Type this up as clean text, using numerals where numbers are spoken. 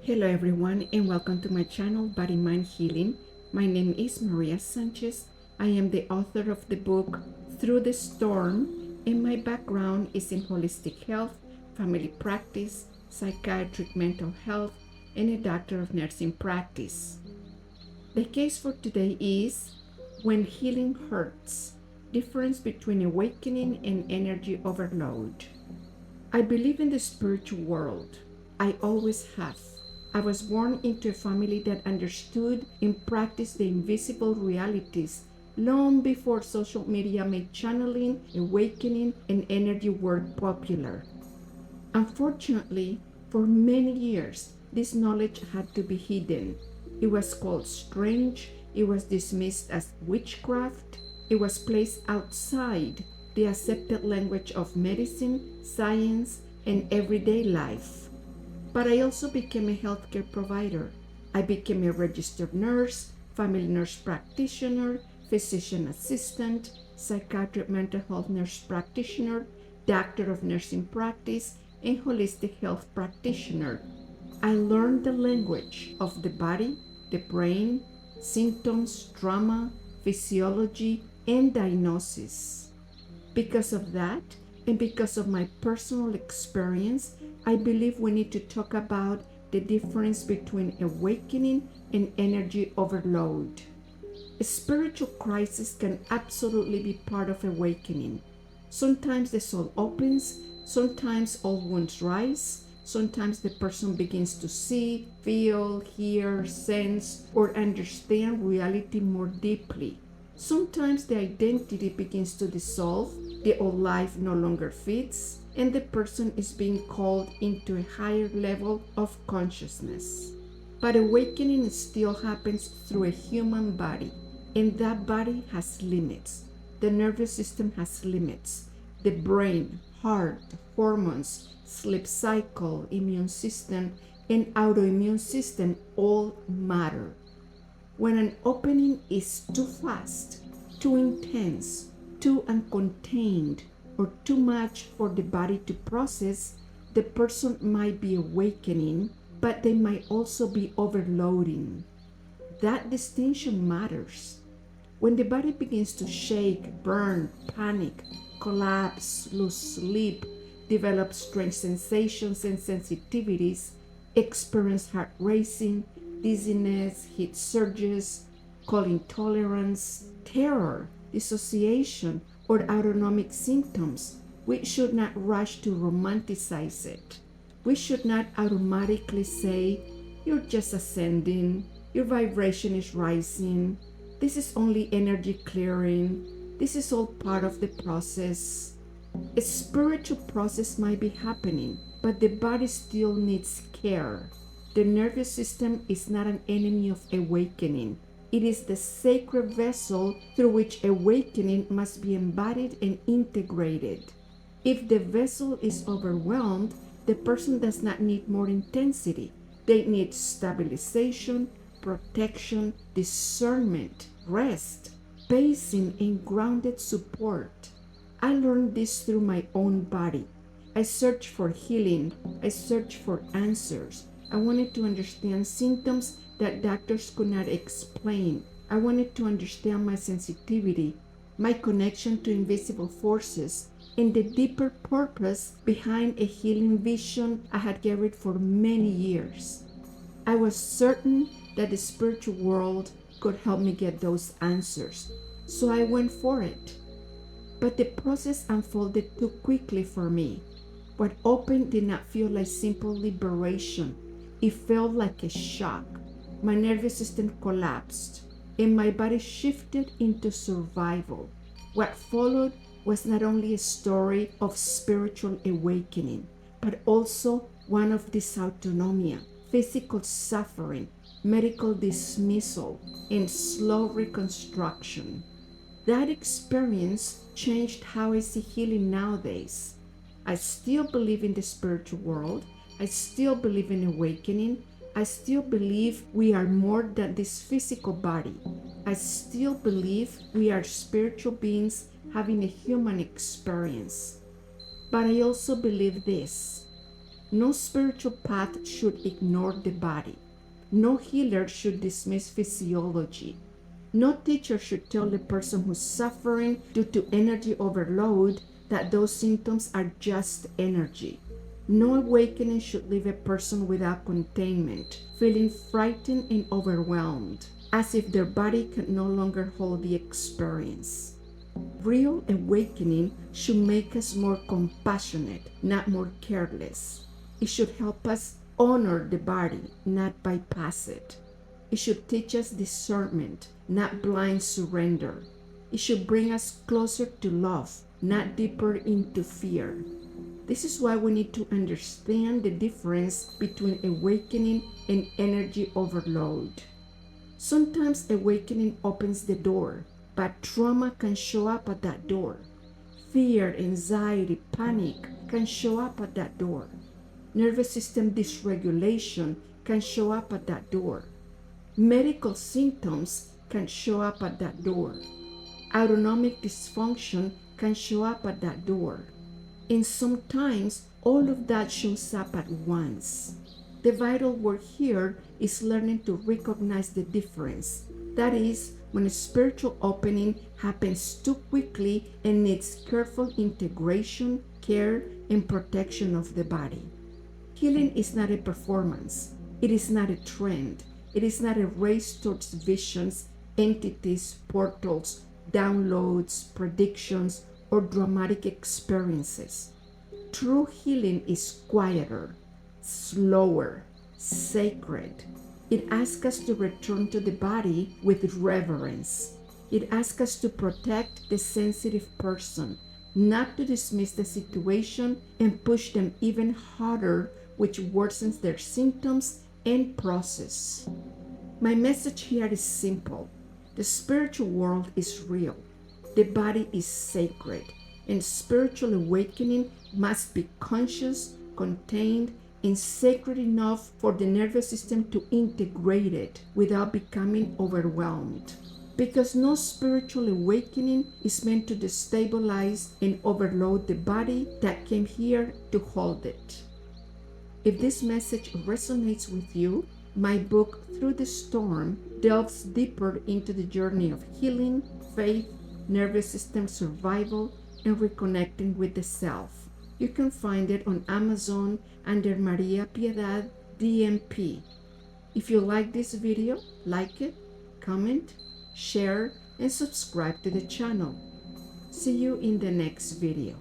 Hello everyone and welcome to my channel Body Mind Healing. My name is Maria Sanchez. I am the author of the book Through the Storm, and my background is in holistic health, family practice, psychiatric mental health, and a doctor of nursing practice. The case for today is When Healing Hurts, difference between awakening and energy overload. I believe in the spiritual world. I always have. I was born into a family that understood and practiced the invisible realities long before social media made channeling, awakening, and energy work popular. Unfortunately, for many years, this knowledge had to be hidden. It was called strange, it was dismissed as witchcraft, it was placed outside the accepted language of medicine, science, and everyday life. But I also became a healthcare provider. I became a registered nurse, family nurse practitioner, physician assistant, psychiatric mental health nurse practitioner, doctor of nursing practice, and holistic health practitioner. I learned the language of the body, the brain, symptoms, trauma, physiology, and diagnosis. Because of that, and because of my personal experience, I believe we need to talk about the difference between awakening and energy overload. A spiritual crisis can absolutely be part of awakening. Sometimes the soul opens, sometimes old wounds rise, sometimes the person begins to see, feel, hear, sense, or understand reality more deeply. Sometimes the identity begins to dissolve, the old life no longer fits, and the person is being called into a higher level of consciousness. But awakening still happens through a human body, and that body has limits. The nervous system has limits. The brain, heart, hormones, sleep cycle, immune system, and autoimmune system all matter. When an opening is too fast, too intense, too uncontained, or too much for the body to process, the person might be awakening, but they might also be overloading. That distinction matters. When the body begins to shake, burn, panic, collapse, lose sleep, develop strange sensations and sensitivities, experience heart racing, dizziness, heat surges, cold intolerance, terror, dissociation, or autonomic symptoms, we should not rush to romanticize it. We should not automatically say, "You're just ascending, your vibration is rising, this is only energy clearing, this is all part of the process." A spiritual process might be happening, but the body still needs care. The nervous system is not an enemy of awakening. It is the sacred vessel through which awakening must be embodied and integrated. If the vessel is overwhelmed, the person does not need more intensity. They need stabilization, protection, discernment, rest, pacing, and grounded support. I learned this through my own body. I searched for healing. I searched for answers. I wanted to understand symptoms that doctors could not explain. I wanted to understand my sensitivity, my connection to invisible forces, and the deeper purpose behind a healing vision I had carried for many years. I was certain that the spiritual world could help me get those answers, so I went for it. But the process unfolded too quickly for me. What opened did not feel like simple liberation. It felt like a shock. My nervous system collapsed, and my body shifted into survival. What followed was not only a story of spiritual awakening, but also one of dysautonomia, physical suffering, medical dismissal, and slow reconstruction. That experience changed how I see healing nowadays. I still believe in the spiritual world. I still believe in awakening. I still believe we are more than this physical body. I still believe we are spiritual beings having a human experience. But I also believe this. No spiritual path should ignore the body. No healer should dismiss physiology. No teacher should tell the person who's suffering due to energy overload that those symptoms are just energy. No awakening should leave a person without containment, feeling frightened and overwhelmed, as if their body can no longer hold the experience. Real awakening should make us more compassionate, not more careless. It should help us honor the body, not bypass it. It should teach us discernment, not blind surrender. It should bring us closer to love, not deeper into fear. This is why we need to understand the difference between awakening and energy overload. Sometimes awakening opens the door, but trauma can show up at that door. Fear, anxiety, panic can show up at that door. Nervous system dysregulation can show up at that door. Medical symptoms can show up at that door. Autonomic dysfunction can show up at that door. And sometimes all of that shows up at once. The vital word here is learning to recognize the difference. That is, when a spiritual opening happens too quickly and needs careful integration, care, and protection of the body. Healing is not a performance. It is not a trend. It is not a race towards visions, entities, portals, downloads, predictions, or dramatic experiences. True healing is quieter, slower, sacred. It asks us to return to the body with reverence. It asks us to protect the sensitive person, not to dismiss the situation and push them even harder, which worsens their symptoms and process. My message here is simple. The spiritual world is real. The body is sacred, and spiritual awakening must be conscious, contained, and sacred enough for the nervous system to integrate it without becoming overwhelmed. Because no spiritual awakening is meant to destabilize and overload the body that came here to hold it. If this message resonates with you, my book, Through the Storm, delves deeper into the journey of healing, faith, nervous system survival, and reconnecting with the self. You can find it on Amazon under Maria Piedad DMP. If you like this video, like it, comment, share, and subscribe to the channel. See you in the next video.